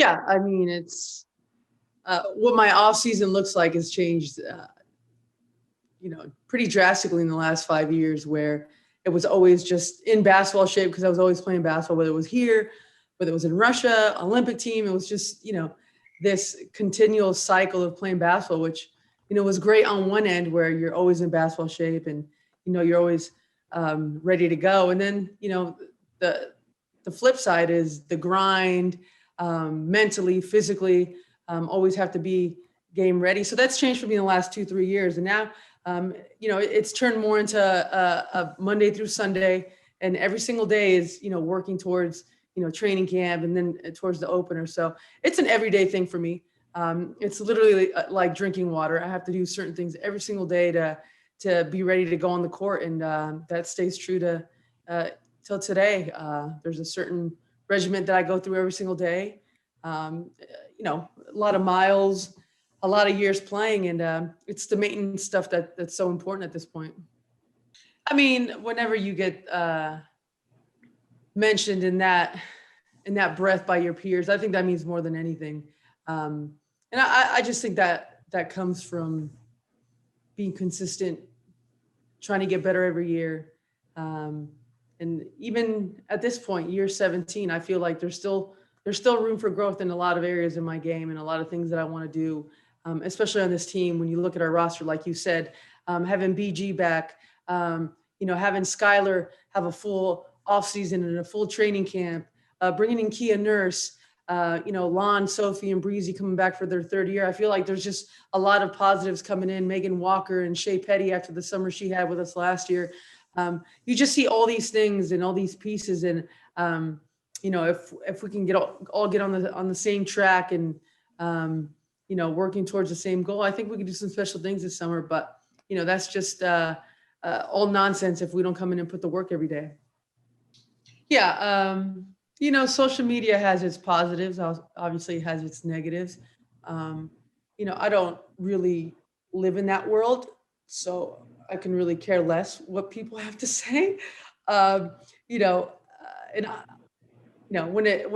Yeah, I mean, it's what my off season looks like has changed, pretty drastically in the last 5 years, where it was always just in basketball shape because I was always playing basketball, whether it was here, whether it was in Russia, Olympic team. It was just, this continual cycle of playing basketball, which, was great on one end where you're always in basketball shape and, you're always ready to go. And then, the flip side is the grind, mentally, physically, always have to be game ready. So that's changed for me in the last 2-3 years. And now, it's turned more into a Monday through Sunday, and every single day is, working towards, training camp and then towards the opener. So it's an everyday thing for me. It's literally like drinking water. I have to do certain things every single day to be ready to go on the court. And that stays true to till today. There's a certain regiment that I go through every single day. A lot of miles, a lot of years playing, and it's the maintenance stuff that's so important at this point. I mean, whenever you get mentioned in that breath by your peers, I think that means more than anything. And I just think that comes from being consistent, trying to get better every year. And even at this point, year 17, I feel like there's still room for growth in a lot of areas in my game and a lot of things that I want to do, especially on this team. When you look at our roster, like you said, having BG back, having Skylar have a full offseason and a full training camp, bringing in Kia Nurse, Lon, Sophie, and Breezy coming back for their third year. I feel like there's just a lot of positives coming in. Megan Walker and Shea Petty after the summer she had with us last year. You just see all these things and all these pieces, and if we can all get on the same track and working towards the same goal, I think we can do some special things this summer. But that's just all nonsense if we don't come in and put the work every day. Yeah, social media has its positives. Obviously, it has its negatives. I don't really live in that world, so I can really care less what people have to say. When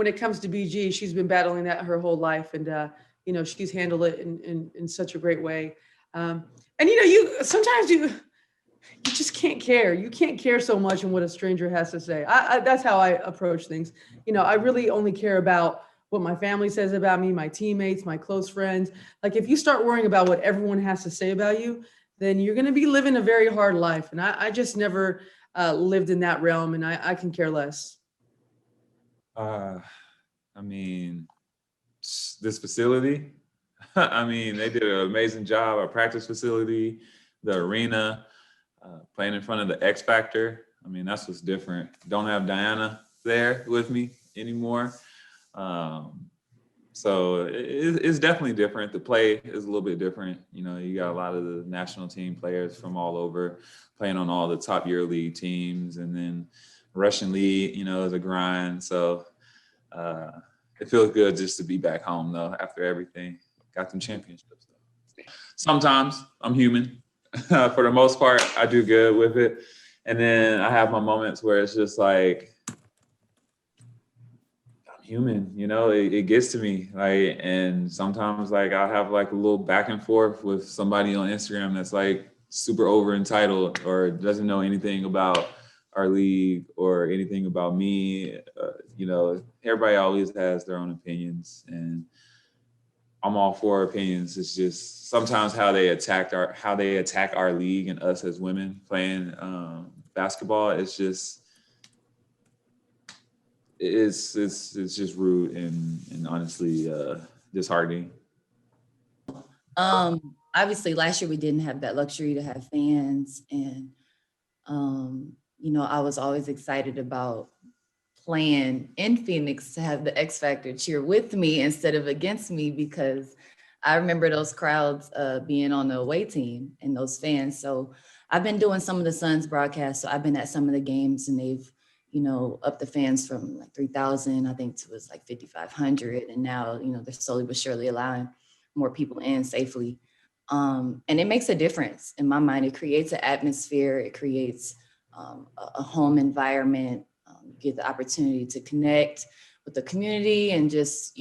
it comes to BG, she's been battling that her whole life, and she's handled it in such a great way. You sometimes you just can't care. You can't care so much in what a stranger has to say. That's how I approach things. I really only care about what my family says about me, my teammates, my close friends. Like, if you start worrying about what everyone has to say about you, then you're going to be living a very hard life. And I just never lived in that realm, and I can care less. This facility, they did an amazing job. Our practice facility, the arena, playing in front of the X Factor. That's what's different. Don't have Diana there with me anymore. So it's definitely different. The play is a little bit different. You got a lot of the national team players from all over playing on all the top EuroLeague teams, and then Russian league, is a grind. So it feels good just to be back home, though, after everything. Got them championships, though. Sometimes I'm human. For the most part, I do good with it. And then I have my moments where it's just like, I'm human, it gets to me. And sometimes I'll have a little back and forth with somebody on Instagram that's super over entitled or doesn't know anything about our league or anything about me. Everybody always has their own opinions, and I'm all for opinions. It's just sometimes how they attack our league and us as women playing basketball. It's just just rude and honestly disheartening. Obviously, last year we didn't have that luxury to have fans, and I was always excited about playing in Phoenix to have the X Factor cheer with me instead of against me, because I remember those crowds being on the away team and those fans. So I've been doing some of the Suns broadcasts. So I've been at some of the games, and they've, upped the fans from 3,000, I think, to 5,500. And now, they're slowly but surely allowing more people in safely. And it makes a difference in my mind. It creates an atmosphere. It creates a home environment. You get the opportunity to connect with the community and just,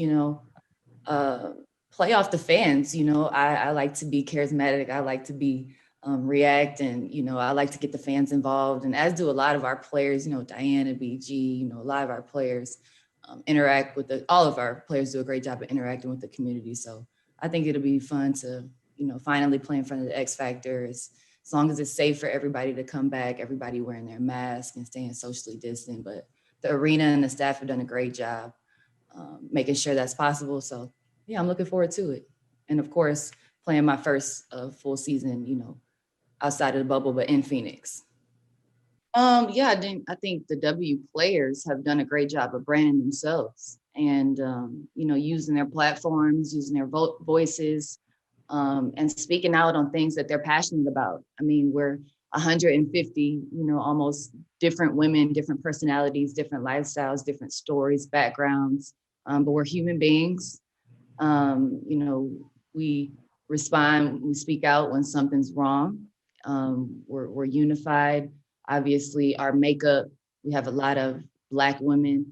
play off the fans. You know, I like to be charismatic. I like to be react, and you know, I like to get the fans involved, and as do a lot of our players. You know, Diana, BG, you know, a lot of our players interact with all of our players do a great job of interacting with the community. So I think it'll be fun to, you know, finally play in front of the X Factor. As long as it's safe for everybody to come back, everybody wearing their mask and staying socially distant. But the arena and the staff have done a great job making sure that's possible. So yeah, I'm looking forward to it. And of course, playing my first full season, you know, outside of the bubble, but in Phoenix. Yeah, I think the W players have done a great job of branding themselves and, you know, using their platforms, using their voices, and speaking out on things that they're passionate about. I mean, we're 150, you know, almost different women, different personalities, different lifestyles, different stories, backgrounds, but we're human beings. You know, we respond, we speak out when something's wrong. We're unified. Obviously, our makeup, we have a lot of Black women,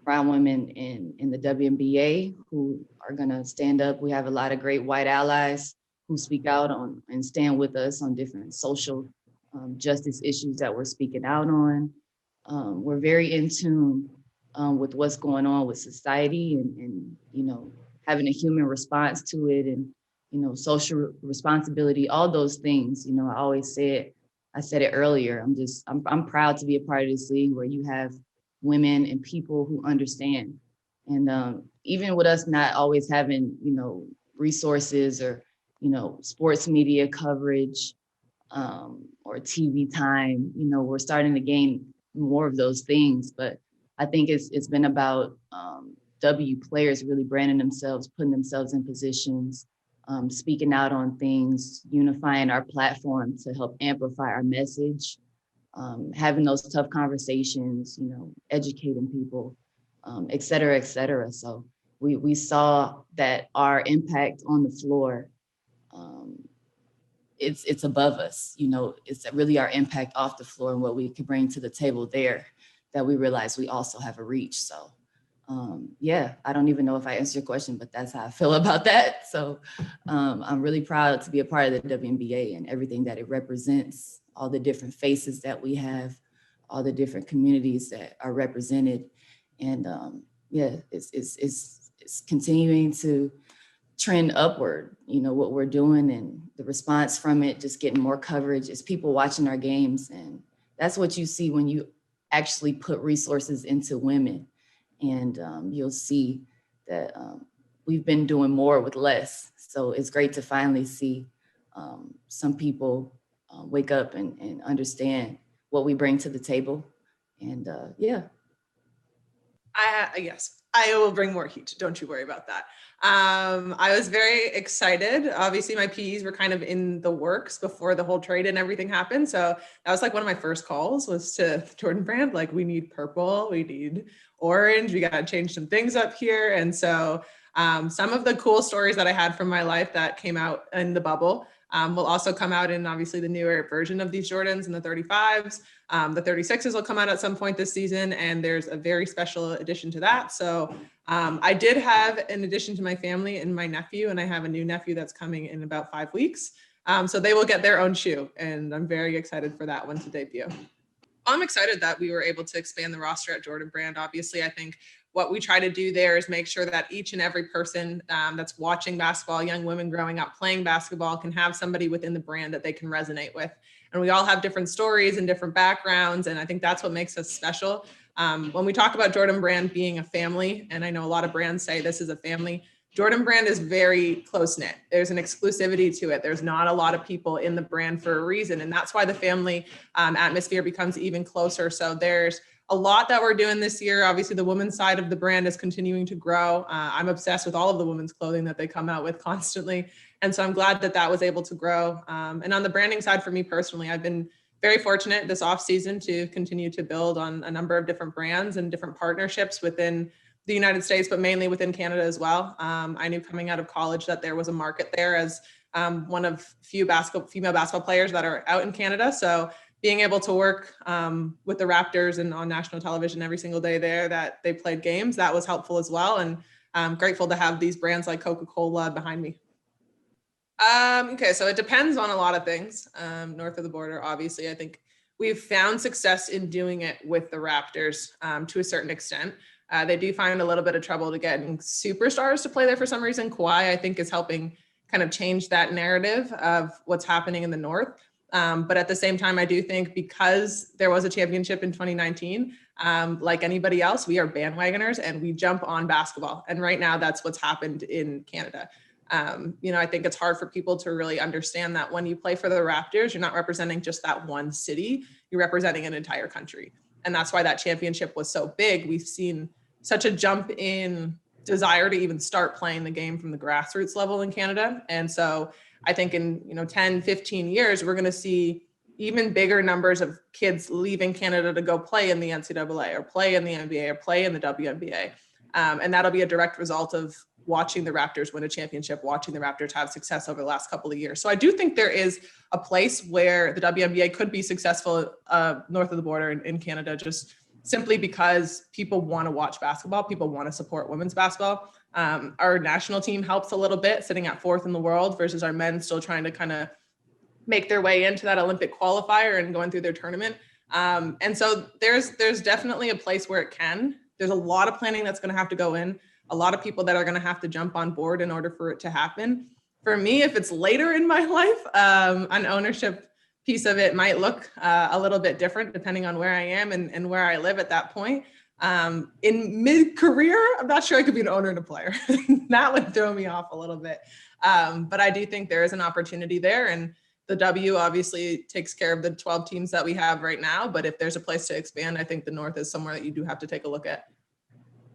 brown women in the WNBA who are gonna stand up. We have a lot of great white allies who speak out on and stand with us on different social justice issues that we're speaking out on. We're very in tune with what's going on with society and, you know, having a human response to it and, you know, social responsibility, all those things. You know, I said it earlier, I'm proud to be a part of this league where you have women and people who understand. And even with us not always having, you know, resources or, you know, sports media coverage or TV time, you know, we're starting to gain more of those things. But I think it's been about W players really branding themselves, putting themselves in positions, speaking out on things, unifying our platform to help amplify our message, having those tough conversations, you know, educating people, et cetera, et cetera. So we saw that our impact on the floor, it's above us, you know, it's really our impact off the floor and what we can bring to the table there that we realize we also have a reach. So yeah, I don't even know if I answered your question, but that's how I feel about that. So I'm really proud to be a part of the WNBA and everything that it represents, all the different faces that we have, all the different communities that are represented. And yeah, it's continuing to trend upward, you know, what we're doing and the response from it, just getting more coverage is people watching our games. And that's what you see when you actually put resources into women. And you'll see that we've been doing more with less. So it's great to finally see some people wake up and understand what we bring to the table. And yeah. Yes, I will bring more heat. Don't you worry about that. I was very excited. Obviously, my PEs were kind of in the works before the whole trade and everything happened. So that was like one of my first calls was to Jordan Brand. Like, we need purple, we need orange, we got to change some things up here. And so some of the cool stories that I had from my life that came out in the bubble will also come out in obviously the newer version of these Jordans and the 35s. The 36s will come out at some point this season, and there's a very special addition to that. So I did have an addition to my family and my nephew, and I have a new nephew that's coming in about 5 weeks. So they will get their own shoe, and I'm very excited for that one to debut. I'm excited that we were able to expand the roster at Jordan Brand. Obviously, I think what we try to do there is make sure that each and every person that's watching basketball, young women growing up playing basketball, can have somebody within the brand that they can resonate with. And we all have different stories and different backgrounds. And I think that's what makes us special. When we talk about Jordan Brand being a family, and I know a lot of brands say this is a family, Jordan Brand is very close-knit. There's an exclusivity to it. There's not a lot of people in the brand for a reason. And that's why the family atmosphere becomes even closer. So there's a lot that we're doing this year. Obviously, the women's side of the brand is continuing to grow. I'm obsessed with all of the women's clothing that they come out with constantly. And so I'm glad that that was able to grow. And on the branding side, for me personally, I've been very fortunate this off season to continue to build on a number of different brands and different partnerships within the United States, but mainly within Canada as well. I knew coming out of college that there was a market there as one of few female basketball players that are out in Canada. So being able to work with the Raptors and on national television every single day there that they played games, that was helpful as well. And I'm grateful to have these brands like Coca-Cola behind me. Okay, so it depends on a lot of things. North of the border, obviously, I think we've found success in doing it with the Raptors to a certain extent. They do find a little bit of trouble to getting superstars to play there for some reason. Kawhi, I think, is helping kind of change that narrative of what's happening in the North. But at the same time, I do think because there was a championship in 2019, like anybody else, we are bandwagoners and we jump on basketball. And right now, that's what's happened in Canada. I think it's hard for people to really understand that when you play for the Raptors, you're not representing just that one city, you're representing an entire country. And that's why that championship was so big. We've seen such a jump in desire to even start playing the game from the grassroots level in Canada. And so I think in 10, 15 years, we're going to see even bigger numbers of kids leaving Canada to go play in the NCAA or play in the NBA or play in the WNBA. And that'll be a direct result of watching the Raptors win a championship, watching the Raptors have success over the last couple of years. So I do think there is a place where the WNBA could be successful north of the border in Canada, just simply because people want to watch basketball. People want to support women's basketball. Our national team helps a little bit, sitting at 4th in the world versus our men still trying to kind of make their way into that Olympic qualifier and going through their tournament. And so there's definitely a place where it can. There's a lot of planning that's going to have to go in. A lot of people that are going to have to jump on board in order for it to happen. For me, if it's later in my life, an ownership piece of it might look a little bit different depending on where I am and where I live at that point. In mid-career, I'm not sure I could be an owner and a player. That would throw me off a little bit. But I do think there is an opportunity there. And the W obviously takes care of the 12 teams that we have right now. But if there's a place to expand, I think the North is somewhere that you do have to take a look at.